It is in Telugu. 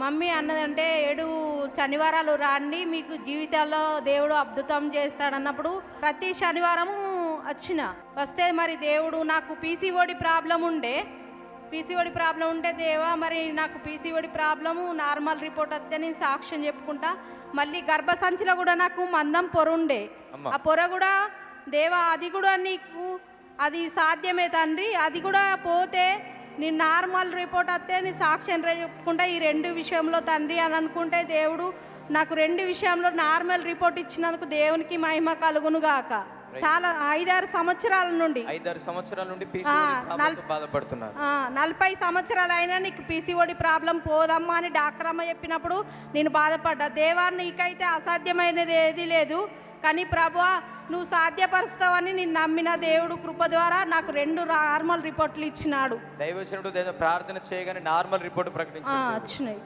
మమ్మీ అన్నదంటే 7 శనివారాలు రాండి, మీకు జీవితాల్లో దేవుడు అద్భుతం చేస్తాడన్నప్పుడు ప్రతి శనివారము వస్తే మరి దేవుడు నాకు పీసీఓడి ప్రాబ్లం ఉంటే దేవా మరి నాకు పీసీఓడి ప్రాబ్లము నార్మల్ రిపోర్ట్ వస్తే నేను సాక్ష్యం చెప్పుకుంటా. మళ్ళీ గర్భసంచిలో కూడా నాకు మందం పొర ఉండే, ఆ పొర కూడా దేవా అది కూడా నీకు అది సాధ్యమే తండ్రి, అది కూడా పోతే నేను నార్మల్ రిపోర్ట్ వస్తే నీ సాక్ష్యం చెప్పుకుంటా ఈ 2 విషయంలో తండ్రి అని అనుకుంటే దేవుడు నాకు 2 విషయంలో నార్మల్ రిపోర్ట్ ఇచ్చినందుకు దేవునికి మహిమ కలుగును గాక. చాలా 5-6 సంవత్సరాల నుండి బాధపడుతున్నారు. 40 సంవత్సరాలు అయినా నీకు పీసీఓడి ప్రాబ్లం పోదమ్మా అని డాక్టర్ అమ్మ చెప్పినప్పుడు నేను బాధపడ్డా. దేవా నీకైతే అసాధ్యమైనది ఏది లేదు, కానీ ప్రభువా నువ్వు సాధ్యపరుస్తావని నేను నమ్మిన దేవుడు కృప ద్వారా నాకు 2 నార్మల్ రిపోర్ట్లు ఇచ్చినాడు. దైవజనుడు ప్రార్థన చేయగానే నార్మల్ రిపోర్ట్ ప్రకటించాడు. వచ్చినాయి.